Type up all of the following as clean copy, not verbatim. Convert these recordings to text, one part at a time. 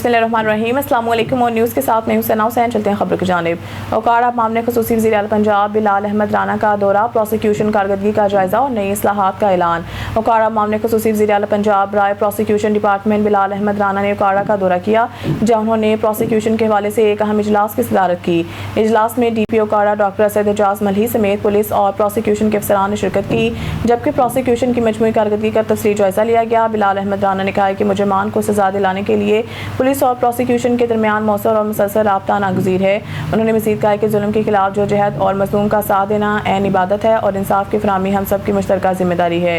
बिस्मिल्लाहिर्रहमानिर्रहीम। अस्सलाम वालेकुम और न्यूज़ के साथ मैं हूं सना हुसैन। चलते हैं खबर की जानिब। ओकाड़ा मामले ख़ुसूसी वज़ीर आला पंजाब बिलाल अहमद राना का दौरा, प्रोसिक्यूशन कारकर्दगी का जायज़ा और नई इस्लाहात का ऐलान। ओकाड़ा मामले ख़ुसूसी वज़ीर आला पंजाब राय प्रोसिक्यूशन डिपार्टमेंट बिलाल अहमद राना ने ओकाड़ा का दौरा किया, जहाँ उन्होंने प्रोसिक्यूशन के हवाले से एक अहम इजलास की सदारत की। इजलास में DP ओकाड़ा डॉक्टर असद एजाज मलही समेत पुलिस और प्रोसिक्यूशन के अफसरान ने शिरकत की, जबकि प्रोसिक्यूशन की मजमूई कारकर्दगी का तफसीली जायज़ा लिया गया। बिलाल अहमद राना ने कहा कि मुजरिमान को सजा दिलाने के लिए पुलिस और प्रोसिक्यूशन के दरमियान मौसर और मुसलसल राब्ता नागुज़ीर है। उन्होंने मज़ीद कहा कि जुल्म के खिलाफ जदोजहद और मज़लूम का साथ देना ऐन इबादत है और इंसाफ की फराहमी हम सब की मुश्तरका जिम्मेदारी है।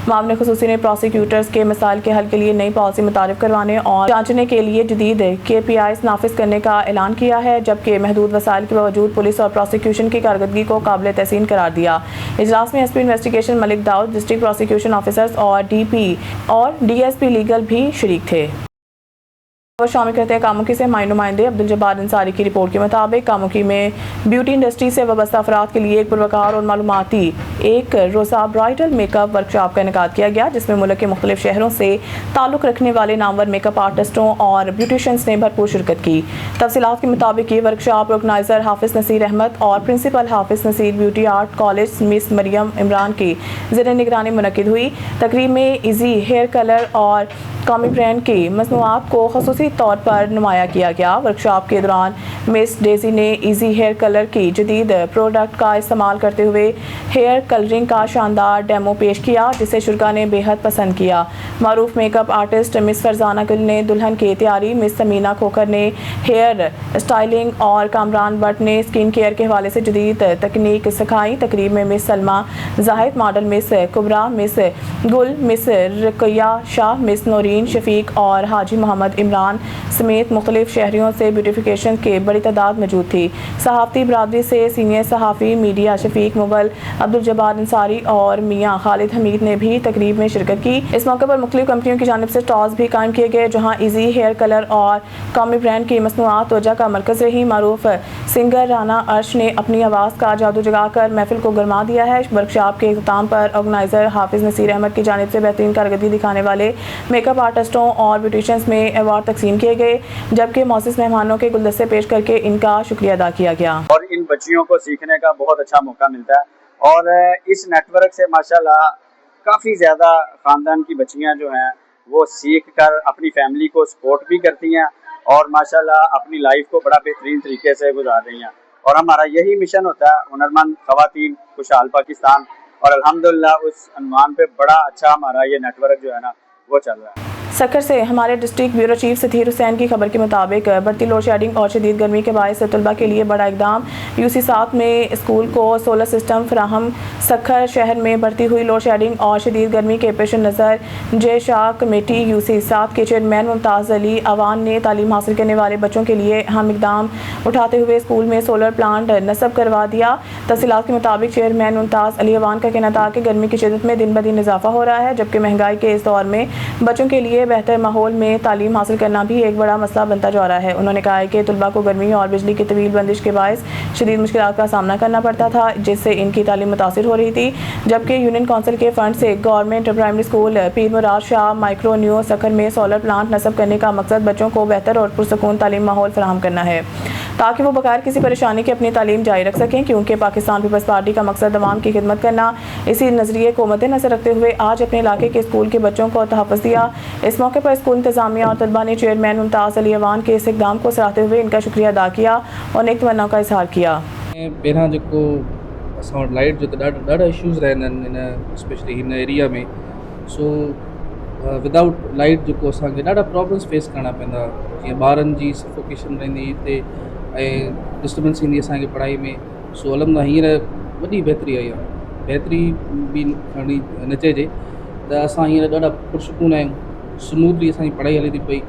मामले ख़ुसूसी ने प्रोसिक्यूटर्स के मसाइल के हल के लिए नई पॉलिसी मुतारिफ करवाने और जांचने के लिए जदीद KPIs नाफिज करने का ऐलान किया है, जबकि महदूद वसाइल के बावजूद पुलिस और प्रोसिक्यूशन की कारकर्दगी को काबिल तहसीन करार दिया। इजलास में SP investigation Malik Dawood, district prosecution officers और DP और DSP लीगल भी शरीक थे। और शामिल करते हैं कामुकी से नुमाइंदे अब्दुल जब्बार अंसारी की रिपोर्ट के मुताबिक कामुकी में ब्यूटी इंडस्ट्री से वाबस्ता अफराद के लिए एक पुरवकार और मालूमाती एक रोज़ा ब्राइडल मेकअप वर्कशॉप का इनेकाद किया गया, जिसमें मुल्क के मुख्तलिफ शहरों से ताल्लुक़ रखने वाले नामवर मेकअप आर्टिस्टों और ब्यूटिशियंस ने भरपूर शिरकत की। तफसीलात के मुताबिक ये वर्कशॉप ऑर्गेनाइज़र हाफिज़ नसीर अहमद और principal Hafiz Naseer beauty art college miss Maryam Imran की ज़ेर निगरानी मुनक्किद हुई। तकरीब में इजी हेयर कलर और कॉमी ब्रांड की मसनूआत को ख़ुसूसी तौर पर नुमाया किया गया। वर्कशॉप के दौरान मिस डेजी ने इजी हेयर कलर की जदीद प्रोडक्ट का इस्तेमाल करते हुए हेयर कलरिंग का शानदार डेमो पेश किया, जिसे शुरा ने बेहद पसंद किया। मारूफ मेकअप आर्टिस्ट मिस फरजाना गुल ने दुल्हन की तैयारी, मिस समीना खोखर ने हेयर स्टाइलिंग और कामरान भट्ट ने स्किन केयर के हवाले से जदीद तकनीक सिखाई। तकरीब में miss Salma Zahid, model miss Kubra, miss Gul, miss Ruqaiya Shah, miss Noreen Shafiq और हाजी मोहम्मद इमरान समेत मुख्तलिफ शहरियों से ब्यूटिफिकेशन के बड़ी तादाद मौजूद थी। सहाफ़ती बरादरी से सीनियर सहाफ़ी मीडिया शफीक मुगल, अब्दुल जब्बार अंसारी और मियाँ खालिद हमीद ने भी तकरीब में शिरकत की। इस मौके पर मुख्तलिफ कंपनियों की जानिब से स्टॉल्स भी कायम किए गए, जहाँ इजी हेयर कलर और कॉमी ब्रांड की मसनूआत तवज्जो का मरकज़ रही। मारूफ सिंगर राना अर्श ने अपनी आवाज़ का जादू जगाकर महफिल को गरमा दिया है। वर्कशॉप के इख्तिताम पर ऑर्गेनाइज़र हाफिज़ नसीर अहमद की जानिब से बेहतरीन कारकर्दगी दिखाने वाले मेकअप आर्टिस्टों और ब्यूटिशियंस में अवार्ड तकसीम किए गए, जबकि मौजूद मेहमानों के गुलदस्ते पेश करके इनका शुक्रिया अदा किया गया। और इन बच्चियों को सीखने का बहुत अच्छा मौका मिलता है और इस नेटवर्क से माशाल्लाह काफ़ी ज़्यादा ख़ानदान की बच्चियां जो हैं वो सीख कर अपनी फैमिली को सपोर्ट भी करती हैं और माशाल्लाह अपनी लाइफ को बड़ा बेहतरीन तरीके से गुजार रही हैं। और हमारा यही मिशन होता है हुनरमंद ख़वातीन खुशहाल पाकिस्तान, और अल्हम्दुलिल्लाह उस अनवान पे बड़ा अच्छा हमारा ये नेटवर्क जो है ना वो चल रहा है। सक्कर से हमारे डिस्ट्रिक्ट ब्यूरो चीफ सतीर हुसैन की खबर के मुताबिक बढ़ती लोड शेडिंग और शदीद गर्मी के बायस तलबा के लिए बड़ा इकदाम। UC 7 में स्कूल को सोलर सिस्टम फराहम। सक्कर शहर में बढ़ती हुई लोड शेडिंग और शदीद गर्मी के पेश नज़र जय शाह कमेटी UC 7 के चेयरमैन मुमताज़ अली अवान ने तालीम हासिल करने वाले बच्चों के लिए अहम इकदाम उठाते हुए स्कूल में सोलर प्लांट नस्ब करवा दिया। तफसीलात के मुताबिक चेयरमैन मुमताज़ अली अवान का कहना था कि गर्मी की शिद्दत में दिन ब दिन इजाफा हो रहा है, जबकि महंगाई के इस दौर में बच्चों के लिए बेहतर माहौल में तालीम हासिल करना भी एक बड़ा मसला बनता जा रहा है। उन्होंने कहा है कि तलबा को गर्मी और बिजली की तवील बंदिश के बायस शदीद मुश्किलात का सामना करना पड़ता था, जिससे इनकी तालीम मुतासिर हो रही थी। जबकि यूनियन काउंसिल के फंड से गवर्नमेंट प्राइमरी स्कूल पीर मुराद शाह माइक्रो न्यू सक्कर में सोलर प्लांट नस्ब करने का मकसद बच्चों को बेहतर और पुरसकून तालीम माहौल फराहम करना है, ताकि वो बगैर किसी परेशानी के अपनी तालीम जारी रख सकें, क्योंकि पाकिस्तान पीपल्स पार्टी का मकसद अवाम की खिदमत करना। इसी नज़रिए को मद्देनजर रखते हुए आज अपने इलाके के स्कूल के बच्चों को तहफ़्फ़ुज़ दिया। इस मौके पर स्कूल इंतजामिया और तलबा ने चेयरमैन मुमताज़ अली अवान के इस इक़दाम को सराहते हुए इनका शुक्रिया अदा किया और नेक तमन्नाओं का इजहार किया। पहिरां जेको असां वटि लाइट जो त ॾाढा इशूज़ रहंदा आहिनि इन स्पेशली हिन एरिया में। सो विदाउट लाइट जेको असांखे ॾाढा प्रॉब्लम्स फेस करणा पवंदा, जीअं ॿारनि जी सफोकेशन रहंदी हिते ऐं डिस्टर्बेंस ईंदी असांखे पढ़ाई में। सो अलहमदिल्ला हींअर वॾी बहितरी आई आहे, बहितरी बि खणी न चइजे त असां हींअर ॾाढा पुरसकून आहियूं, स्मूथली असांजी पढ़ाई हले थी पई,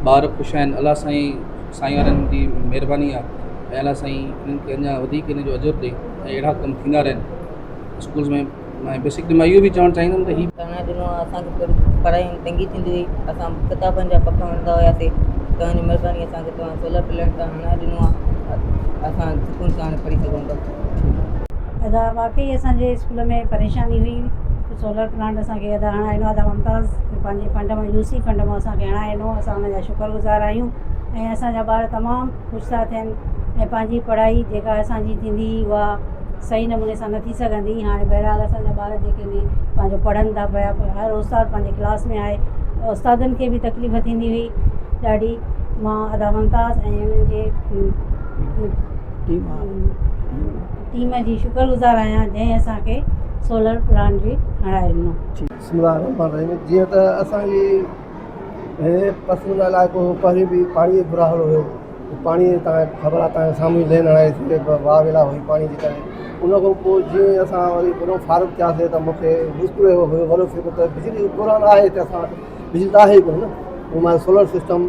ॿार ख़ुशि आहिनि। अलाह साईं वारनि जी महिरबानी आहे ऐं अलाह साईं इन्हनि खे अञा वधीक इन जो अजर ॾे ऐं अहिड़ा कम थींदा रहनि स्कूल्स में। ऐं बेसिकली मां इहो बि चवणु चाहींदुमि त हीउ तव्हां ॾिनो आहे असांखे पढ़ाई में तंगी थींदी हुई, असां किताबनि जा पका हणंदा हुआसीं। तव्हांजी महिरबानी असांखे तव्हां सोलर प्लांट हणाए ॾिनो आहे, असां सुकून सां हाणे पढ़ी सघूं था। अदा वाकई असांजे स्कूल में परेशानी हुई, सोलर प्लांट असांखे हणाइणो आहे। मुमताज़ पंहिंजे फंड मां UC फंड मां असांखे हणाइणो, असां हुनजा शुक्रगुज़ार आहियूं। ऐं असांजा ॿार तमामु ख़ुशि था थियनि ऐं पंहिंजी पढ़ाई जेका असांजी थींदी उहा सही नमूने सां न थी सघंदी। हाणे बहरहाल असांजा ॿार जेके आहिनि पंहिंजो पढ़नि था पिया, हर उस्ताद पंहिंजे क्लास में आहे। उस्तादनि खे बि तकलीफ़ थींदी हुई ॾाढी। मां अदा मुमताज़ ऐं उन्हनि जे टीम जी शुक्रगुज़ार आहियां जंहिं असांखे सोलर प्लांट जी हणाए ॾिनो। जीअं त असांजी पसंदीदा इलाइक़ो पहिरीं बि पाणी जो बुरा हाल हुयो। पाणी तव्हांखे ख़बर आहे, तव्हांजे साम्हूं ई लेन हणाए वाह वेला हुई पाणी जे करे। उन खां पोइ जीअं असां वरी वॾो फारूक थियासीं त मूंखे मुश्किल हुयो वॾो फिक्र त बिजली पुराण आहे हिते, असां वटि बिजली त आहे ई कोन न। पोइ मां सोलर सिस्टम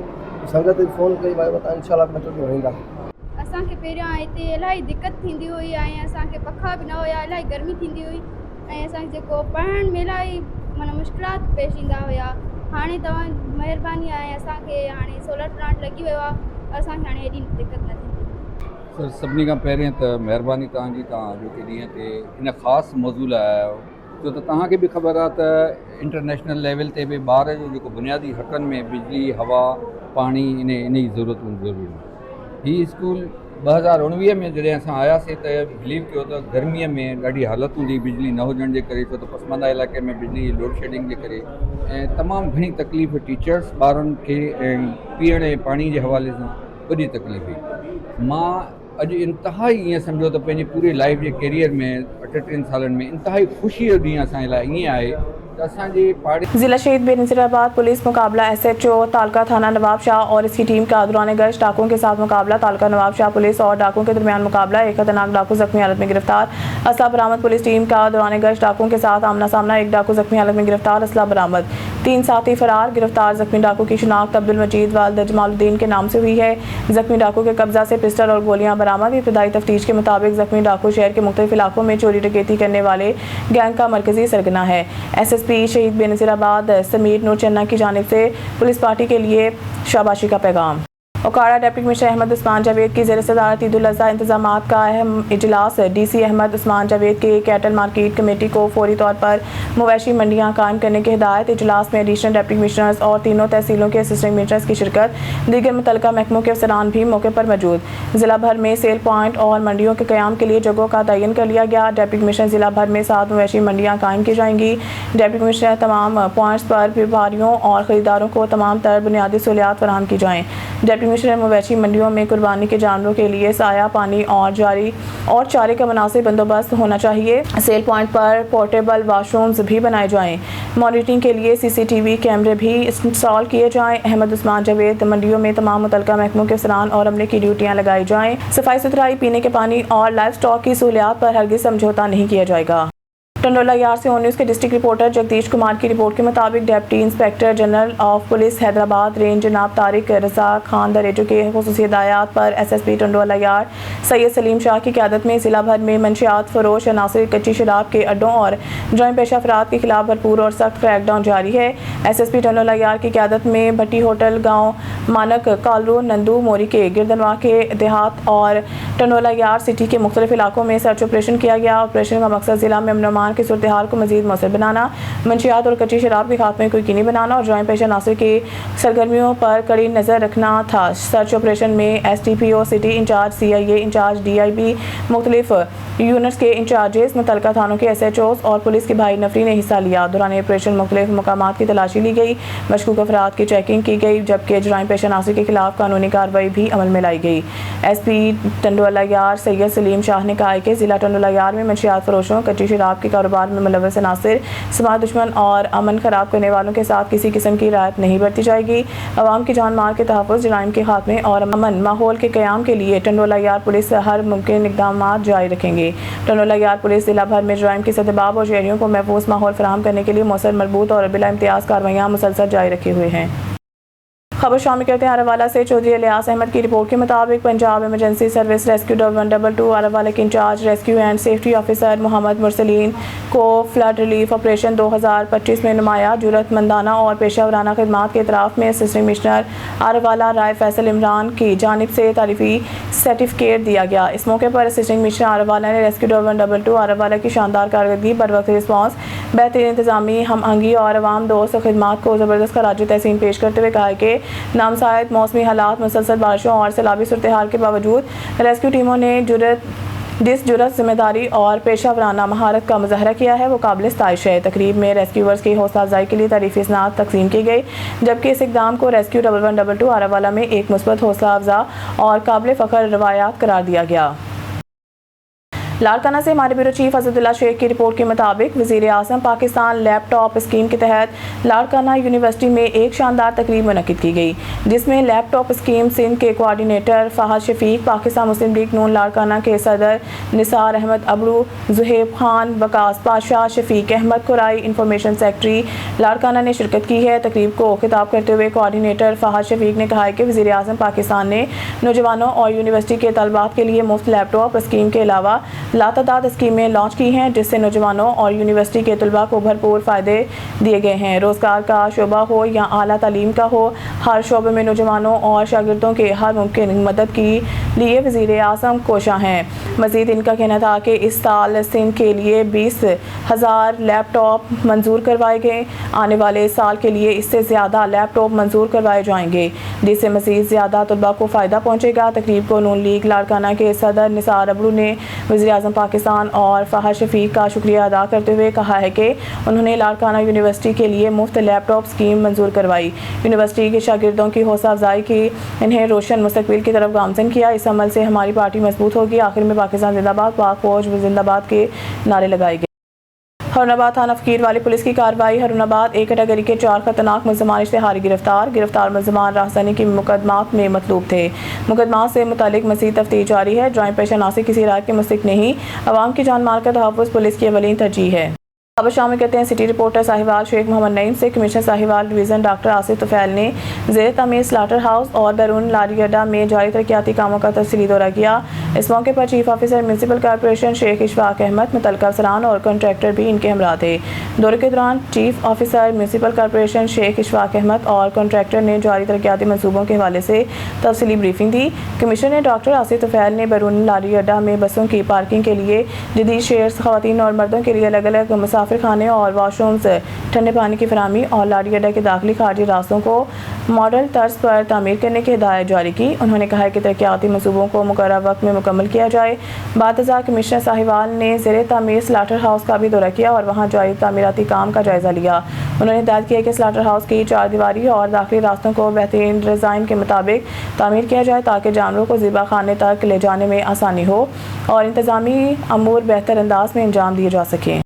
संगत फ़ोन कई, भाई तव्हां इनशाला ॿ टे ॾींहं हणींदा। असांखे पहिरियां हिते इलाही दिक़त थींदी हुई ऐं असांखे पखा बि न हुया, इलाही गर्मी थींदी हुई ऐं असांखे जेको पढ़ण में इलाही माना मुश्किलात पेश ईंदा हुया। हाणे तव्हां महिरबानी आहे, असांखे हाणे सोलर प्लांट लॻी वियो आहे, असांखे हाणे हेॾी दिक़त न थींदी। सर सभिनी खां पहिरियों त महिरबानी तव्हांजी, तव्हां अॼु के ॾींहं ते इन ख़ासि मौज़ूअ लाइ आया आहियो। छो त तव्हांखे बि ख़बर आहे त इंटरनेशनल लेवल ते बि ॿार जो जेको बुनियादी हक़नि में बिजली, हवा, पाणी इन जी ज़रूरतूं ज़रूरी आहिनि। हीअ स्कूल 2019 में जॾहिं असां आयासीं त बिलीव कयो त गर्मीअ में ॾाढी हालत हूंदी बिजली न हुजण जे करे, छो त पसमानदा इलाइक़े में बिजली जी लोड शेडिंग जे करे ऐं तमामु घणी तकलीफ़ टीचर्स ॿारनि खे ऐं पीअण जे पाणी जे हवाले सां वॾी तकलीफ़ हुई। मां अॼु इंतिहाई ईअं सम्झो त पंहिंजी पूरी लाइफ जे कैरियर में 38 सालनि में इंतिहाई ख़ुशी जो ॾींहुं असांजे लाइ ईअं आहे त असांजे पहाड़ी जिला शहीद बेनज़ीराबाद पुलिस मुकाबला SHO तालका थाना नवाब शाह और इसकी टीम का दौरान गश्त डाकुओं के साथ मुकाबला। तालका नवाब शाह पुलिस और डाकुओं के दरमियान मुकाबला। एक खतरनाक डाकू जख्मी हालत में गिरफ्तार। असला बरामद। पुलिस टीम का दौरान गश्त डाकुओं के साथ आमना सामना। एक डाकू जख्मी हालत में गिरफ्तार, असला बरामद। 3 साथी फरार। गिरफ्तार जख्मी डाकू की शिनाख्त अब्दुल मजीद वालिद जमालुद्दीन के नाम से हुई है। जख्मी डाकू के कब्जा से पिस्टल और गोलियां बरामद। इब्तदाई तफ्तीश के मुताबिक जख्मी डाकू शहर के मुख्तलिफ इलाकों में चोरी डकैती करने वाले गैंग का मरकजी सरगना है। SSP शहीद बेनज़ीराबाद समीर नूर चन्ना की जानिब से पुलिस पार्टी के लिए शाबाशी का पैगाम। ओकाड़ा डिप्टी कमिश्नर अहमद उस्मान जावेद की ज़ेर सदारत ईद उल अज़हा इंतजामात का अहम इजलास। DC अहमद उस्मान जावेद के कैटल मार्केट कमेटी को फौरी तौर पर मवेशी मंडियां कायम करने की हिदायत। इजलास में एडिशनल डिप्टी कमिश्नर्स और तीनों तहसीलों के असिस्टेंट कमिश्नर्स की शिरकत। दीगर मुतल्लिका महकमों के अफसरान भी मौके पर मौजूद। जिला भर में सेल पॉइंट और मंडियों के क़याम के लिए जगहों का तयन कर लिया गया। डिप्टी कमिश्नर जिला भर में 7 मवेशी मंडियाँ कायम की जाएंगी। डिप्टी कमिश्नर तमाम पॉइंट्स पर व्यापारियों और ख़रीदारों को तमाम तर बुनियादी सहूलियात फराहम की जाएँ। डिप्टी कमिश्नर मवेशी मंडियों में कुर्बानी के जानवरों के लिए साया, पानी और चारे का मुनासिब बंदोबस्त होना चाहिए। सेल पॉइंट पर पोर्टेबल वाशरूम्स भी बनाए जाएं। मॉनिटरिंग के लिए CCTV कैमरे भी इंस्टॉल किए जाएं। अहमद उस्मान जावेद मंडियों में तमाम मुतल्लिका महकमों के अफसरान और अमले की ड्यूटियां लगाई जाएं। सफाई सुथराई, पीने के पानी और लाइव स्टॉक की सहूलियात पर हरगिज़ समझौता नहीं किया जाएगा। टंडोला यार्ड से न्यूज़ के डिस्ट्रिक्ट रिपोर्टर जगदीश कुमार की रिपोर्ट के मुताबिक deputy inspector general of police Hyderabad range जनाब तारिक रज़ाक खान दरेजो के खुसूसी हिदायत पर SSP टंडोला यार्ड सैयद सलीम शाह की क़यादत में ज़िला भर में मंशियात फरोश अनासिर कच्ची शराब के अड्डों और जुर्म पेशा अफराद के खिलाफ भरपूर और सख्त क्रैकडाउन जारी है। SSP टंडोला यार्ड की क़यादत में भट्टी होटल, गाँव मानक, कालरू, नंदू, मोरी के गिरदनवा के देहात और टंडोला यार्ड सिटी के मुख्तलिफ इलाकों में सर्च ऑपरेशन किया गया। ऑपरेशन का मकसद ज़िला में अमन की सूरत हाल को मज़ीद मौसर बनाना, मंशियात और कच्ची शराब के खात्मे को यकीनी बनाना और जुर्म पेशा अनासिर की सरगर्मियों पर कड़ी नज़र रखना था। सर्च ऑपरेशन में STPO city incharge, CIA incharge, DIB, मुख्तलिफ यूनिट्स के इंचार्जेस, मुतल्लिका थानों के SHOs और पुलिस के भाई नफरी ने हिस्सा लिया। दौरान ऑपरेशन मुख्तलिफ मकामात की तलाशी ली गई, मशकूक अफराद की चेकिंग की गई, जबकि जुर्म पेशा अनासिर के खिलाफ कानूनी कार्रवाई भी अमल में लाई गई। SP टंडोला यार्ड सैयद सलीम शाह ने कहा कि ज़िला टंडोला यार्ड में मंशियात फरोशों, कच्ची शराब के कारोबार में मुलव्वस अनासिर, समाज दुश्मन और अमन खराब करने वालों के साथ किसी किस्म की रायत नहीं बरती जाएगी। अवाम की जान माल के तहफ़्फ़ुज़, जराइम के खात्मे और अमन माहौल के क़याम के लिए टंडोला यार्ड पुलिस हर मुमकिन इक़दामात जारी रखेंगे। टंडोला यार्ड पुलिस जिला भर में जराइम की सद्देबाब और शहरियों को महफूज माहौल फराहम करने के लिए मौसर, मरबूत और बिला इम्तियाज़ कार्रवाइयाँ मुसलसल जारी रखे हुए हैं। खबर शामिल करते हैं अरवाला से। चौधरी इलियास अहमद की रिपोर्ट के मुताबिक Punjab emergency service rescue 122 Arawala के incharge rescue and safety officer Mohammad Mursaleen को फ्लड रिलीफ ऑपरेशन 2025 में नुमाया जुरतमंदाना और पेशावराना खिदमात के इतराफ़ में असिस्टेंट कमिश्नर अरवाला राय फैसल इमरान की जानिब से तारीफ़ी सर्टिफिकेट दिया गया। इस मौके पर असिस्टेंट कमिश्नर अरवाला ने रेस्क्यू 122 अरवाला की शानदार कारकर्दगी, बर वक्त रिस्पॉन्स, बेहतरीन इंतजामी, हम आहंगी और अवाम दोस्त खिदमात को ज़बरदस्त खराज तहसीन पेश करते हुए कहा कि नामसायद मौसमी हालात, मुसलसल बारिशों और सैलाबी सूरत-ए-हाल के बावजूद रेस्क्यू टीमों ने जिस जुर्रत, जिम्मेदारी और पेशा वराना महारत का मुजाहरा किया है वो काबिल सताइश है। तकरीब में रेस्क्यूअर्स की हौसला अफजाई के लिए तारीफी स्नात तकसीम की गई, जबकि इस इकदाम को रेस्क्यू 1112 आरावाला में एक मुस्बत हौसला अफजा और काबिल फ़ख्र रवायात करार दिया गया। लाड़काना से हमारे ब्यूरो चीफ असदुल्ला शेख की रिपोर्ट के मुताबिक वज़ीर आज़म पाकिस्तान लैपटॉप स्कीम के तहत लाड़काना यूनिवर्सिटी में एक शानदार तकरीब मुनक़िद की गई, जिसमें लैपटॉप स्कीम सिंध के कोआर्डिनेटर फ़हद शफीक, पाकिस्तान मुस्लिम लीग नून लाड़काना के सदर निसार अहमद अबरू, ज़ुहैब खान, वकास पाशा, शफीक अहमद कुराई, इंफॉर्मेशन सेक्रेटरी लाड़काना ने शिरकत की है। तकरीब को खिताब करते हुए कोआर्डिनेटर फ़हद शफीक ने कहा है कि वज़ीर आज़म पाकिस्तान ने नौजवानों और यूनिवर्सिटी के तलबात के लिए मुफ्त लैपटॉप स्कीम के अलावा लातादाद स्कीमें लॉन्च की हैं, जिससे नौजवानों और यूनिवर्सिटी के तलबा को भरपूर फ़ायदे दिए गए हैं। रोज़गार का शोबा हो या आला तालीम का हो, हर शोबे में नौजवानों और शागिर्दों के हर मुमकिन मदद के लिए वज़ीर आज़म कोशा हैं। मज़ीद इनका कहना था कि इस साल सिंध के लिए 20,000 लैपटॉप मंजूर करवाए गए, आने वाले साल के लिए इससे ज़्यादा लैपटॉप मंजूर करवाए जाएंगे, जिससे मज़ीद ज़्यादा तलबा को फ़ायदा पहुँचेगा। तकरीब को नून लीग लाड़काना के सदर निसार अबरू ने वज़ीर आज़म पाकिस्तान और फ़हद शफीक का शुक्रिया अदा करते हुए कहा है कि उन्होंने लाड़काना यूनिवर्सिटी के लिए मुफ्त लैपटॉप स्कीम मंजूर करवाई, यूनिवर्सिटी के शागिर्दों की हौसला अफजाई की, इन्हें रोशन मुस्तकबिल की तरफ गामज़न किया। इस अमल से हमारी पार्टी मजबूत होगी। आखिर में पाकिस्तान जिंदाबाद, पाक फौज जिंदाबाद के नारे लगाए गए। हरुणाबाद थाना फकीर वाली पुलिस की कार्रवाई। हरुणाबाद एक कैटेगरी के 4 खतरनाक मुलजमान इश्तिहारी गिरफ्तार मुलजमान राहसानी की मुकदमात में मतलूब थे। मुकदमात से मुतालिक मज़ीद तफ्तीश जारी है। जॉइंट पेशा नासिक किसी राय के मुस्तहिक नहीं, अवाम की जान माल का तहफ़्फ़ुज़ पुलिस की अवलीन तरजीह है। अब शामिल करते हैं सिटी रिपोर्टर साहिवाल शेख मोहम्मद नईम से। Commissioner Sahiwal division doctor Asif Tufail ने ज़ेर तमीर स्लाटर हाउस और बैरून लारी अड्डा में जारी तरक्याती कामों का तफसीली दौरा किया। इस मौके पर chief officer municipal corporation Sheikh Ishfaq Ahmed, मुतल्लिका अफसरान और कॉन्ट्रैक्टर भी इनके हमरा थे। दौरे के दौरान chief officer municipal corporation Sheikh Ishfaq Ahmed और कॉन्ट्रैक्टर ने जारी तरक्याती मनसूबों के हवाले से तफसीली ब्रीफिंग दी। कमिश्नर ने डॉक्टर आसिफ तुफैल ने बैरून लारी अड्डा में बसों की पार्किंग के लिए जदीद शेयर्स, ख़वातीन और मर्दों के लिए अलग अलग मुसाफिर खाने और वाशरूम्स, ठंडे पानी की फराहमी और लारी अड्डा के दाखिली खारजी रास्तों को मॉडल तर्ज पर तामीर करने की हिदायत जारी की। उन्होंने कहा कि तरक्याती मनसूबों को मुकर्रर वक्त में मुकम्मल किया जाए। बातज़ा कमिश्नर साहिवाल ने ज़ेर तामीर स्लाटर हाउस का भी दौरा किया और वहाँ जारी तामीराती काम का जायज़ा लिया। उन्होंने हिदायत किया कि स्लाटर हाउस की 4 दीवारी और दाखिली रास्तों को बेहतरीन डिज़ाइन के मुताबिक तामीर किया जाए, ताकि जानवरों को ज़िबा खाने तक ले जाने में आसानी हो और इंतज़ामी अमूर बेहतर अंदाज में अंजाम दिए जा सकें।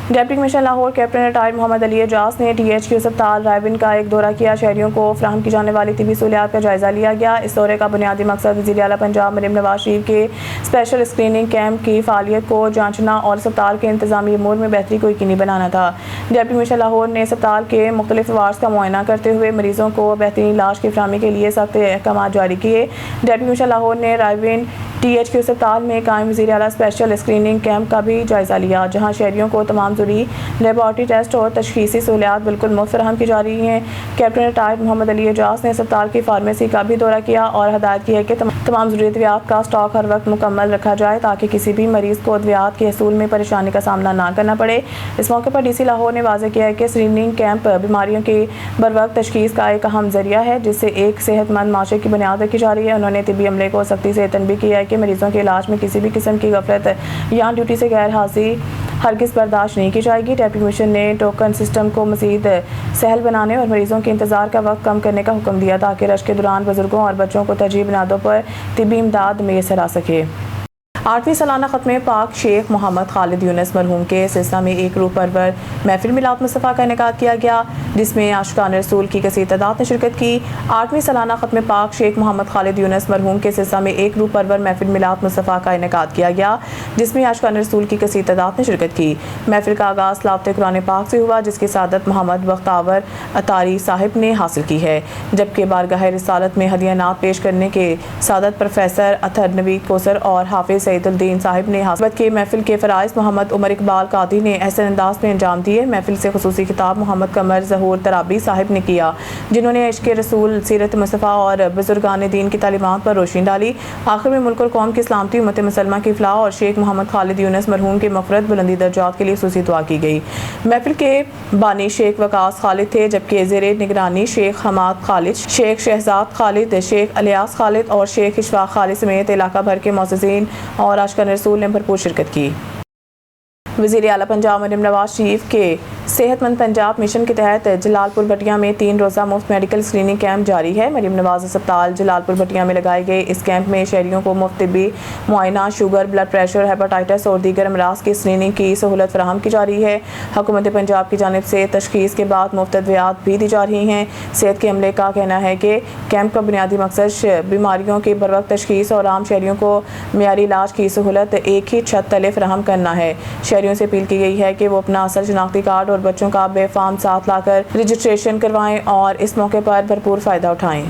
Deputy commissioner Lahore captain retired Mohammad Ali Ejaz ने THQ अस्पताल रायबिन का एक दौरा किया। शहरियों को फराहम की जाने वाली तिबी सहूलियात का जायज़ा लिया गया। इस दौरे का बुनियादी मकसद वज़ीर आला पंजाब मरीम नवाज शरीफ के स्पेशल स्क्रीनिंग कैंप की फ़ालियत को जांचना और अस्पताल के इंतज़ामी अमूर में बेहतरी को यकीनी बनाना था। डिप्टी कमिश्नर लाहौर ने अस्पताल के मुख्तलिफ वार्ड्स का मुआयना करते हुए मरीज़ों को बेहतरीन इलाज की फराहमी के लिए सख्त अहकाम जारी किए। डिप्टी कमिश्नर लाहौर ने रायबिन THQ अस्पताल में कायम वज़ीर आला स्पेशल स्क्रीनिंग कैंप का भी जायज़ा लिया, जहाँ शहरियों को तमाम ज़रूरी लेबॉर्ट्री टेस्ट और तशख़ीसी सहूलियात बिल्कुल मुफ्त फराहम की जा रही हैं। कैप्टन रिटायर्ड मोहम्मद अली एजाज ने अस्पताल की फार्मेसी का भी दौरा किया और हदायत की है कि तमाम ज़रूरी अद्वियात का स्टॉक हर वक्त मुकम्मल रखा जाए, ताकि किसी भी मरीज़ को अद्वियात के हसूल में परेशानी का सामना ना करना पड़े। इस मौके पर DC लाहौर ने वाज़ेह किया है कि स्क्रीनिंग कैंप बीमारियों की बरवक्त तशख़ीस का एक अहम ज़रिया है, जिससे एक सेहतमंद माशरे की बुनियाद रखी जा रही है। उन्होंने तिबी अमले को सख्ती से तनबीह किया है कि मरीज़ों के इलाज में किसी भी किस्म की गफलत या ड्यूटी से गैर हाज़िरी हरगिज़ बर्दाश्त नहीं की जाएगी। डिप्टी कमिश्नर ने टोकन सिस्टम को मज़ीद सहल बनाने और मरीज़ों के इंतज़ार का वक्त कम करने का हुक्म दिया, ताकि रश के दौरान बुजुर्गों और बच्चों को तरजीह बुनियादों पर तिबी इमदाद मैसर आ सके। 8वीं सालाना ख़त्म पाक शेख मोहम्मद खालिद यूनुस मरहूम के सिलसिला में एक रूह परवर महफिल मिलाद मुस्तफ़ा का इनेकाद किया गया, जिसमें आशिकान रसूल की कसीर तादाद ने शिरकत की। 8वीं सालाना ख़त्म पाक शेख मोहम्मद खालिद यूनुस मरहूम के सिलसिला में एक रूह परवर महफिल मिलाद मुस्तफ़ा का इनेकाद किया गया, जिसमें आशिकान रसूल की कसीर तादाद ने शिरकत की। महफिल का आगाज़ लावत कुरान पाक से हुआ, जिसकी सादत मोहम्मद बख्तावर अतारी साहिब ने हासिल की है, जबकि बारगाह रिसालत में हदिया नात पेश करने के सादत प्रोफेसर अथर नवीद कोसर और हाफिज़ सईदुद्दीन साहिब ने हासिल के महफिल के फ़राइज़ मोहम्मद उमर इकबाल कादी ने एहसन अंदाज में अंजाम दिए। महफिल से खुसूसी खिताब मोहम्मद कमर ज़हूर तराबी साहिब ने किया, जिन्होंने इश्क रसूल, सीरत मुस्तफ़ा और बुजुर्गान दीन की तालीमात पर रोशनी डाली। आखिर में मुल्क और कौम की सलामती, उम्मत मुसलमा की फलाह और शेख मोहम्मद खालिद यूनुस मरहूम के मफ़रत बुलंदी दर्जात के लिए खुसूसी दुआ की गई। महफिल के बानी शेख वकास खालिद थे, जबकि ज़ेरे निगरानी शेख हमाद खालिद, शेख शहजाद खालिद, शेख अलियास खालिद और शेख इशफाक खालिद समेत इलाका भर के मुअज़्ज़िज़ीन और आशिकान रसूल ने भरपूर शिरकत की। वज़ीर आला पंजाब मरीम नवाज शरीफ के सेहतमंद पंजाब मिशन के तहत जलालपुर भटिया में 3 रोज़ा मुफ्त मेडिकल स्क्रीनिंग कैंप जारी है। मरीम नवाज अस्पताल जलालपुर भटिया में लगाए गए इस कैंप में शहरियों को मुफ्त तिब्बी मुआयना, शुगर, ब्लड प्रेशर, हेपेटाइटिस और दीगर अमराज की स्क्रीनिंग की सहूलत फराहम की जा रही है। हुकूमत पंजाब की जानिब से तशखीस के बाद मुफ्त अद्वियात भी दी जा रही हैं। सेहत के अमले का कहना है कि कैंप का बुनियादी मकसद बीमारियों की बरवक्त तशखीस और आम शहरियों को मियारी इलाज की सहूलत एक ही छत तले फराहम करना है। शहरियों से अपील की गई है कि वो अपना असल शनाख्ती कार्ड और बच्चों का बेफाम साथ लाकर रजिस्ट्रेशन करवाएं और इस मौके पर भरपूर फ़ायदा उठाएं।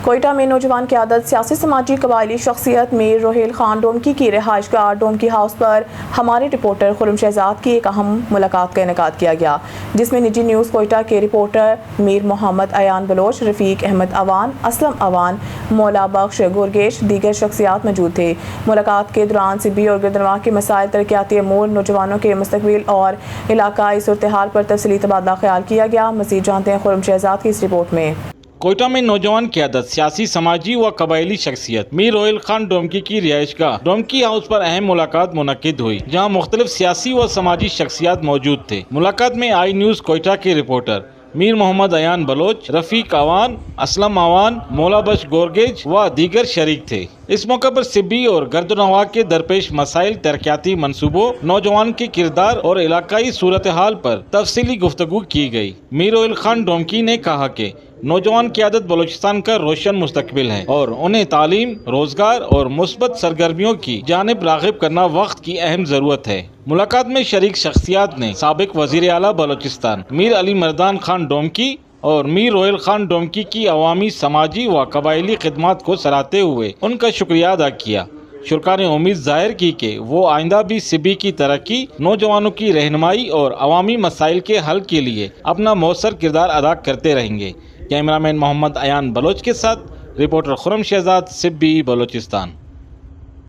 कोयटा में नौजवान क़यादत, सियासी समाजी कबायली शख्सियत मीर रोहेल खान डोमकी की रिहाइशगाह डोमकी हाउस पर हमारे रिपोर्टर खुर्रम शहजाद की एक अहम मुलाकात का इनेकाद किया गया, जिसमें निजी न्यूज़ कोयटा के रिपोर्टर मीर मोहम्मद अयान बलोच, रफ़ीक अहमद अवान, असलम अवान, मौला बख्श गुरगेश, दीगर शख्सियात मौजूद थे। मुलाकात के दौरान सिबी और गिरदनवाह के मसाइल, तरक्याती अमूर, नौजवानों के मुस्तकबिल और इलाकाई सूरत हाल पर तफसीली तबादला ख्याल किया गया। मज़ीद जानते हैं खुर्रम शहजाद की इस रिपोर्ट में। कोयटा में नौजवान क़यादत, सियासी समाजी व कबायली शख्सियत मीर रोहेल खान डोमकी की रिहाइशगाह डोमकी हाउस पर अहम मुलाकात मुनक्किद हुई, जहां मुख्तलिफ सियासी व समाजी शख्सियात मौजूद थे। मुलाकात में आई न्यूज़ कोयटा के रिपोर्टर मीर मोहम्मद अयान बलोच, रफ़ीक अवान, असलम अवान, मौला बख्श गोरगेज व दीगर शरीक थे। इस मौके पर सिब्बी और गर्दनवाह के दरपेश मसाइल, तरक्याती मनसूबों, नौजवान के किरदार और इलाकाई सूरत हाल पर तफसीली गुफ्तगू की गई। मीर रोहेल खान डोमकी ने कहा कि नौजवान क़यादत बलूचिस्तान का रोशन मुस्तकबिल है और उन्हें तालीम, रोजगार और मुस्बत सरगर्मियों की जानिब राग़िब करना वक्त की अहम ज़रूरत है। मुलाकात में शरीक शख्सियात ने साबिक वज़ीर आला बलूचिस्तान मीर अली मर्दान खान डोमकी और मीर रोहेल खान डोमकी की अवामी, समाजी व कबायली खिदमात को सराहते हुए उनका शुक्रिया अदा किया। शुरका ने उम्मीद जाहिर की कि वो आइंदा भी सिबी की तरक्की, नौजवानों की रहनुमाई और अवामी मसाइल के हल के लिए अपना मौसर किरदार अदा करते रहेंगे। कैमरामैन मोहम्मद अयान बलोच के साथ रिपोर्टर खुर्रम शहजाद, सिब्बी, बलूचिस्तान।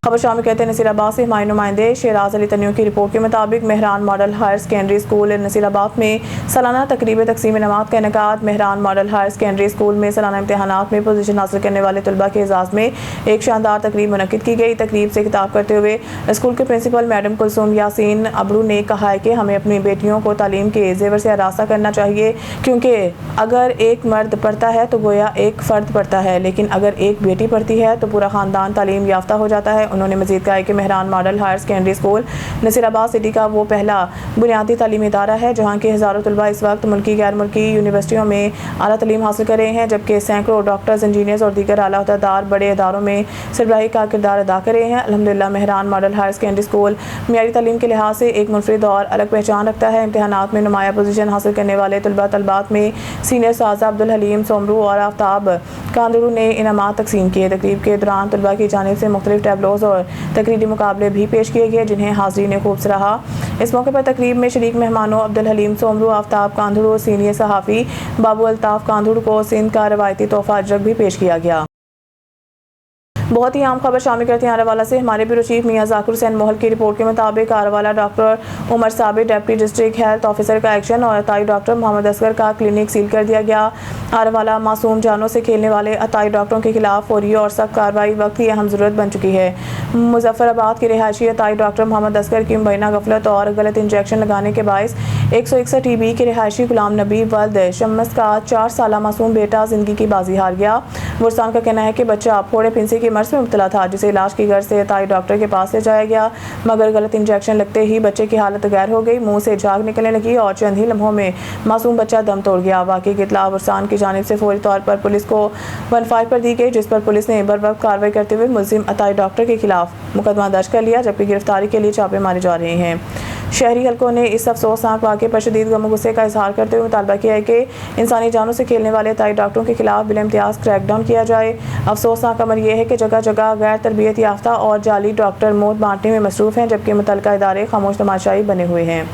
खबर शामिल कहते हैं नसीराबाद से हमारे नुमाइंदे शेराज अली तनियों की रिपोर्ट के मुताबिक Mehran model higher secondary school Nasirabad में सालाना तकरीब तकसीम इनामात का इनेकाद। Mehran model higher secondary school में सालाना इम्तहानात में पोजीशन हासिल करने वाले तलबा के एजाज़ में एक शानदार तकरीब मुनक्किद की गई। तकरीब से खिताब करते हुए स्कूल के प्रिंसिपल मैडम कुलसूम यासीन अबरू ने कहा है कि हमें अपनी बेटियों को तालीम के जेवर से आरास्ता करना चाहिए, क्योंकि अगर एक मर्द पढ़ता है तो गोया एक फ़र्द पढ़ता है, लेकिन अगर एक बेटी पढ़ती है तो पूरा ख़ानदान तालीम याफ्ता हो जाता है। उन्होंने मज़ीद कहा कि Mehran model higher secondary school Nasirabad city का वो पहला बुनियादी तालीमी इदारा है जहाँ के हज़ारों तलबा इस वक्त मुल्की गैर मुल्की यूनिवर्सिटियों में आला तालीम हासिल कर रहे हैं, जबकि सैकड़ों डॉक्टर्स, इंजीनियर्स और दीगर आला अहदेदार बड़े इदारों में सरबराही का किरदार अदा कर रहे हैं। अल्हम्दुलिल्लाह Mehran model higher secondary school मियारी तालीम के लिहाज से एक मुनफरिद और अलग पहचान रखता है। इम्तहानात में नुमाया पोजीशन हासिल करने वाले तलबा तलबात में सीनियर साजा अब्दुल हलीम सोमरू और आफ्ताब कांदरू ने इनामात तकसीम किए। तकरीब के दौरान तलबा की जानिब से मुख्तलिफ टैबलोज और तकरीरी मुकाबले भी पेश किए गए, जिन्हें हाज़रीन ने खूब सराहा। इस मौके पर तकरीब में शरीक मेहमानों अब्दुल हलीम सोमरू, आफ्ताब कांदरू, सीनियर सहाफ़ी बाबू अल्ताफ़ कांदरू को सिंध का रवायती तोहफा अजरक भी पेश किया गया। बहुत ही आम खबर शामिल करते हैं आरावाला से। हमारे ब्यूरो चीफ मियां जाकिर हुसैन मोहल की रिपोर्ट के मुताबिक Arawala doctor Umar Sabir deputy district health officer का एक्शन और अताई डॉक्टर मोहम्मद असगर का क्लिनिक सील कर दिया गया। आरावाला मासूम जानों से खेलने वाले अताई डॉक्टरों के खिलाफ फौरी और सख्त कार्रवाई वक्त की अहम ज़रूरत बन चुकी है। मुजफ्फराबाद के रिहायशी अताई डॉक्टर मोहम्मद असगर की मुबैना गफलत और गलत इंजेक्शन लगाने के बायस 161 TB के रिहायशी गुलाम नबी वल्द शम्स का 4 साला मासूम बेटा जिंदगी की बाजी हार गया। बुरसान का कहना है कि बच्चा फोड़े फिंसी की मर्ज में मुब्तला था, जिसे इलाज की गर्ज से अताई डॉक्टर के पास ले जाया गया, मगर गलत इंजेक्शन लगते ही बच्चे की हालत गैर हो गई, मुंह से झाग निकलने लगी और चंद ही लम्हों में मासूम बच्चा दम तोड़ गया। वाकई की इत्तला बुरसान की जानिब से फौरी तौर पर पुलिस को 15 पर दी गई, जिस पर पुलिस ने बर वक्त कार्रवाई करते हुए मुलजिम अताई डॉक्टर के खिलाफ मुकदमा दर्ज कर लिया, जबकि गिरफ्तारी के लिए छापे मारे जा रहे हैं। शहरी हलकों ने इस अफसोसनाक वाक़े पर शदीद गम गुस्से का इजहार करते हुए मुतालबा किया है कि इंसानी जानों से खेलने वाले अताई डॉक्टरों के खिलाफ बिल इम्तियाज़ क्रैकडाउन किया जाए। अफसोसनाक अमर यह है कि जगह जगह गैर तरबियत याफ्ता और जाली डॉक्टर मौत बांटने में मसरूफ़ हैं, जबकि मुतल्लिका इदारे खामोश तमाशाई बने हुए हैं।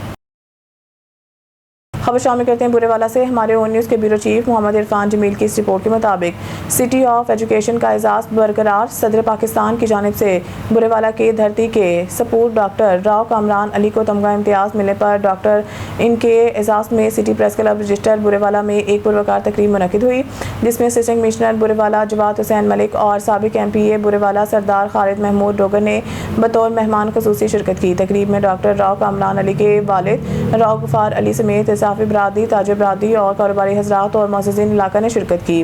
खबर शामिल करते हैं बुरेवाला से। हमारे ओन न्यूज़ के ब्यूरो चीफ मोहम्मद इरफान जमील की इस रिपोर्ट के मुताबिक सिटी ऑफ एजुकेशन का एजाज़ बरकरार। सदर पाकिस्तान की जानिब से बुरेवाला की धरती के सपूत डॉक्टर राव कामरान अली को तमगा इम्तियाज़ मिलने पर डॉक्टर इनके एजाज़ में city press club register Burewala में एक पुरवकार तकरीब मुनक़िद हुई, जिसमें असिस्टेंट कमिश्नर बुरेवाला जवाद हुसैन मलिक और साबिक MPA बुरेवाला सरदार खालिद महमूद डोगर ने बतौर मेहमान ख़ुसूसी शिरकत की। तकरीब में डॉक्टर राव कामरान अली के वालिद राव गफ़ार अली समेत इसाफ़ी बरादरी, ताजिर बरादरी और कारोबारी हज़रात और मुअज़्ज़िज़ीन इलाका ने शिरकत की।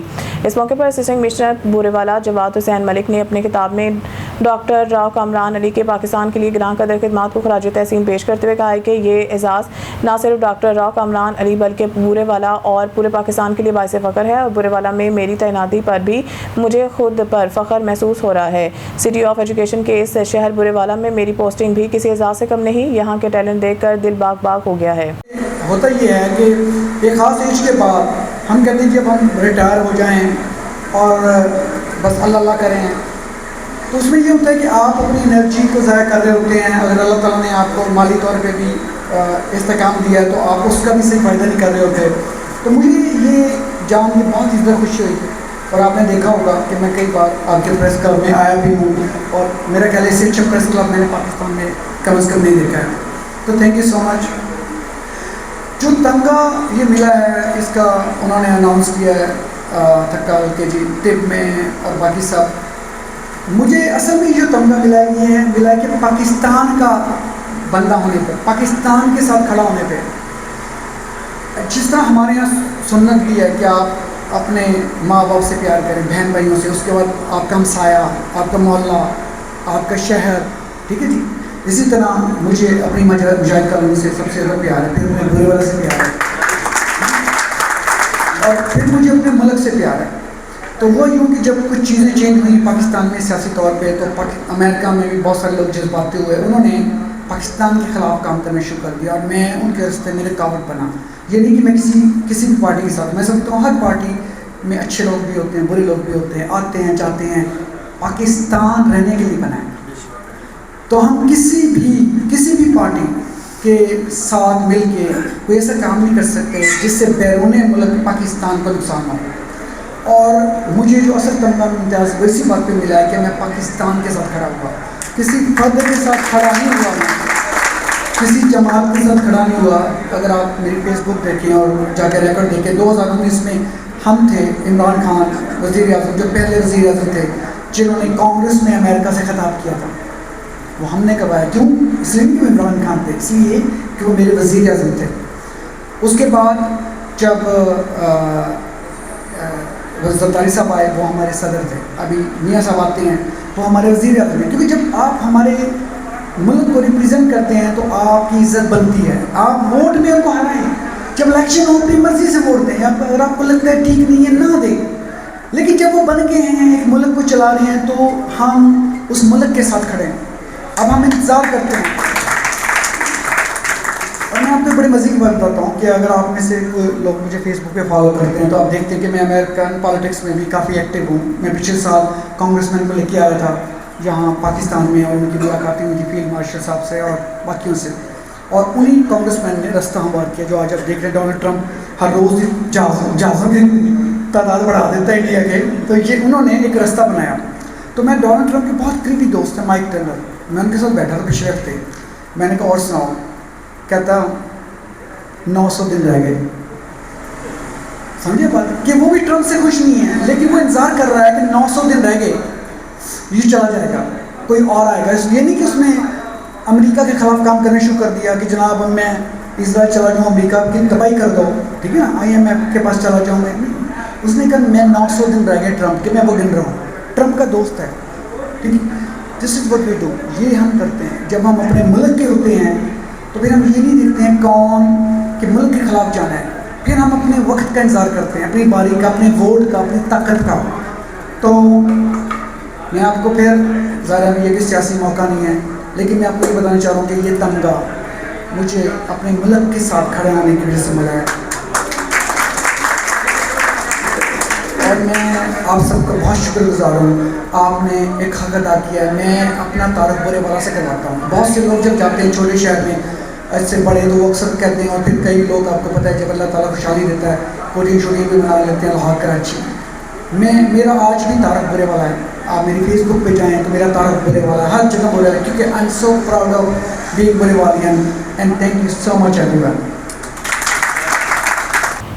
इस मौके पर असिस्टेंट कमिश्नर बुरेवाला जवाद हुसैन मलिक ने अपने किताब में डॉक्टर राव कामरान अली के पाकिस्तान के लिए ग्रां कदर खिदमात को खराज तहसीन पेश करते हुए कहा है कि ये एजाज़ न सिर्फ डॉक्टर राव कामरान अली बल्कि बुरेवाला और पूरे पाकिस्तान के लिए बाइस फ़ख्र है और बुरेवाला में मेरी तैनाती पर भी मुझे खुद पर फ़ख्र महसूस हो रहा है। सिटी ऑफ एजुकेशन के इस शहर बुरेवाला में मेरी पोस्टिंग भी किसी एजाज़ से कम नहीं। यहाँ के टैलेंट देखकर दिल बाग बाग हो गया है। होता ये है कि एक ख़ास एज के बाद हम कहते हैं जब हम रिटायर हो जाएं और बस अल्लाह अल्लाह करें, तो उसमें ये होता है कि आप अपनी एनर्जी को ज़ाया कर रहे होते हैं। अगर अल्लाह ताला ने आपको माली तौर पे भी इस्तेकाम दिया है तो आप उसका भी सही फ़ायदा नहीं कर रहे होते। तो मुझे ये जान के बहुत ही ज़्यादा खुशी हुई और आपने देखा होगा कि मैं कई बार आपके प्रेस क्लब में आया भी हूँ और मेरा ख्याल है इससे अच्छा प्रेस क्लब मैंने पाकिस्तान में कम से कम नहीं देखा है। तो थैंक यू सो मच। जो तमगा ये मिला है इसका उन्होंने अनाउंस किया है थक्काल के जी टिप में और बाकी सब, मुझे असल में जो तमगा मिला है कि पाकिस्तान का बंदा होने पे, पाकिस्तान के साथ खड़ा होने पे, जिस तरह हमारे यहाँ सुन्नत भी है कि आप अपने माँ बाप से प्यार करें, बहन भाइयों से, उसके बाद आपका हमसाया, आपका मोहल्ला, आपका शहर, ठीक है जी। इसी तरह मुझे अपनी मुजाहिद कॉलोनी से सबसे ज़्यादा प्यार है, फिर मुझे बुरेवाला से प्यार है और फिर मुझे अपने मुल्क से प्यार है। तो वो यूँ कि जब कुछ चीज़ें चेंज हुई पाकिस्तान में सियासी तौर पे, तो अमेरिका में भी बहुत सारे लोग जज्बाते हुए उन्होंने पाकिस्तान के ख़िलाफ़ काम करना शुरू कर दिया और मैं उनके रास्ते में रुकावट बना। ये नहीं कि मैं किसी भी पार्टी के साथ, मैं समझता हूँ हर पार्टी में अच्छे लोग भी होते हैं, बुरे लोग भी होते हैं, आते हैं जाते हैं। पाकिस्तान रहने के लिए बना है, तो हम किसी भी पार्टी के साथ मिल के कोई ऐसा काम नहीं कर सकते जिससे बैरूने मुल्क पाकिस्तान को नुकसान हो। और मुझे जो असल तमगा इम्तियाज़ वैसी बात पे मिला है कि मैं पाकिस्तान के साथ खड़ा हुआ, किसी फर्द के साथ खड़ा नहीं हुआ, किसी जमात के साथ खड़ा नहीं हुआ। अगर आप मेरी फेसबुक देखें और जाकर रिकॉर्ड देखें, 2019 में हम थे, इमरान खान वज़ीर आज़म जो पहले वज़ीर आज़म थे जिन्होंने कांग्रेस में अमेरिका से खिताब किया था, वो हमने करवाया। क्यों? इसलिए कि वो इमरान खान थे, इसलिए कि वो मेरे वज़ीर आज़म थे। उसके बाद जब ज़रदारी साहब आए, वो हमारे सदर थे। अभी मियाँ साहब आते हैं, वो हमारे वज़ीर आज़म हैं। क्योंकि जब आप हमारे मुल्क को रिप्रेजेंट करते हैं तो आपकी इज़्ज़त बनती है। आप वोट में उनको हराएं, जब इलेक्शन हो अपनी मर्ज़ी से वोट दें, अगर आपको लगता है ठीक नहीं है ना दें। लेकिन जब वो बन गए हैं, एक मुल्क को चला रहे हैं, तो हम उस मुल्क के साथ खड़े हैं। अब हम इंतज़ार करते हैं। और मैं आपको बड़ी मज़े की बात बताता हूँ कि अगर आप में से कोई लोग मुझे फेसबुक पे फॉलो करते हैं तो आप देखते हैं कि मैं अमेरिकन पॉलिटिक्स में भी काफ़ी एक्टिव हूँ। मैं पिछले साल कांग्रेसमैन को लेके आया था यहाँ पाकिस्तान में और उनकी मुलाकातें हुई थी फील्ड मार्शल साहब से और बाकियों से, और उन्हीं कांग्रेसमैन ने रास्ता हमवार किया। जो आज आप देख रहे हैं डोनाल्ड ट्रंप हर रोज़ जहाज़ों की तादाद बढ़ा देता है इंडिया के, तो ये उन्होंने एक रास्ता बनाया। तो मैं डोनाल्ड ट्रंप के बहुत करीबी दोस्त हैं माइक टर्नर, मैं उनके साथ बैठा था पिछले हफ्ते। मैंने कहा और सुनाओ, कहता 900 दिन रह गए। समझिए बात कि वो भी ट्रंप से खुश नहीं है, लेकिन वो इंतज़ार कर रहा है कि 900 दिन रह गए, ये चला जाएगा, कोई और आएगा। ये नहीं कि उसने अमेरिका के ख़िलाफ़ काम करना शुरू कर दिया कि जनाब मैं इजराइल चला जाऊँ, अमेरिका की तबाही कर दो, ठीक है ना, IMF के पास चला जाऊँ मैं। उसने कहा मैं 900 दिन रह गए ट्रंप के, मैं वो गिन रहा हूँ। ट्रंप का दोस्त है, ठीक है। This is what we do, ये हम करते हैं। जब हम अपने मुल्क के होते हैं तो फिर हम ये नहीं देखते हैं कौन कि मुल्क के ख़िलाफ़ जाना है, फिर हम अपने वक्त का इंतज़ार करते हैं, अपनी बारी का, अपने वोट का, अपनी ताकत का। तो मैं आपको फिर ज़ाहिर है ये कि सियासी मौका नहीं है, लेकिन मैं आपको ये बताना चाह रहा हूँ कि ये तमगा मुझे अपने मुल्क के साथ खड़े होने की वजह से मिला है और मैं आप सबका बहुत शुक्रगुजार हूँ। आपने एक हक़ अदा किया है। मैं अपना तारुफ बुरेवाला से करवाता हूँ। बहुत से लोग जब जाते हैं छोटे शहर में اس سے बड़े तो अक्सर कहते हैं, और फिर कई लोग आपको पता है जब अल्लाह ताला खुशहाली देता है कोटियाँ शोटियाँ भी बना लेते हैं लाहौर कराची। मेरा आज भी तारक बुरे वाला है, आप मेरी फेसबुक पे जाएँ तो मेरा तारक बुरे वाला है, हर जगह बुरे वाला है, क्योंकि I am so proud of being Burewalian and thank you so much everyone.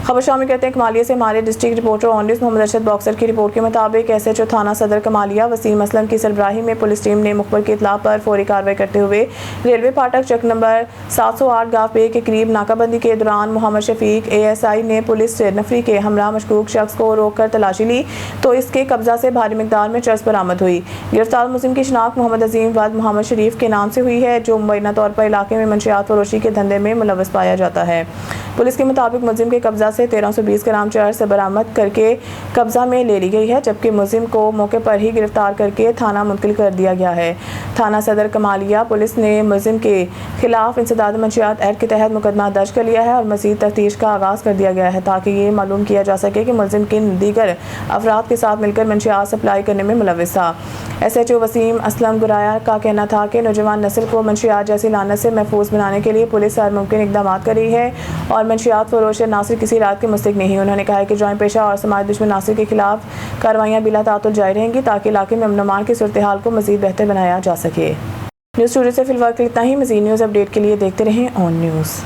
खबर शामिल करते हैं कमालिया से। हमारे district reporter on news Mohammad Arshad boxer की रिपोर्ट के मुताबिक SHO थाना सदर कमालिया वसीम असलम की सरबराही में पुलिस टीम ने मुखबर की इतला पर फौरी कार्रवाई करते हुए रेलवे फाटक चक नंबर 708 गाँव पे के करीब नाकाबंदी के दौरान मोहम्मद शफीक ASI ने पुलिस नफरी के हमरा मशकूक शख्स को रोक कर तलाशी ली तो इसके कब्जा से भारी मिकदार में चरस बरामद हुई। गिरफ्तार मुलजिम की शिनाख्त मोहम्मद अजीम वल्द मोहम्मद शरीफ के नाम से हुई है, जो मुबैना तौर पर इलाके में मंशियात फरोशी के धंधे में मुलव्वस पाया जाता है। पुलिस के मुताबिक मुलजिम के कब्जा से 1320 ग्राम चरस बरामद करके कब्जा में ले ली गई है, जबकि मुलजिम को मौके पर ही गिरफ्तार करके थाना मुंतकिल कर दिया गया है। थाना सदर कमालिया पुलिस ने मुलजिम के खिलाफ इंसदाद मंशियात एक्ट के तहत मुकदमा दर्ज कर लिया है और मजीद तफ्तीश का आगाज़ कर दिया गया है ताकि ये मालूम किया जा सके कि मुलजिम किन दीगर अफराद के साथ मिलकर मंशियात सप्लाई करने में मुलव्वस था। SHO वसीम असलम गुराया का कहना था कि नौजवान नस्ल को मंशियात जैसी लानत से महफूज बनाने के लिए पुलिस हर मुमकिन इकदाम कर रही है और मंशियात फरोश नासिर किसी रात के मुस्तक नहीं। उन्होंने कहा है कि जॉइंट पेशा और समाज दुश्मन नासिर के खिलाफ कार्रवाइयाँ बिला तातुल जारी रहेंगी ताकि इलाके में अमन की सूरत हाल को मजीद बेहतर बनाया जा सके। न्यूज़ स्टूडियो से फिलहाल इतना ही। मज़ीद न्यूज़ अपडेट के लिए देखते रहें ऑन न्यूज़।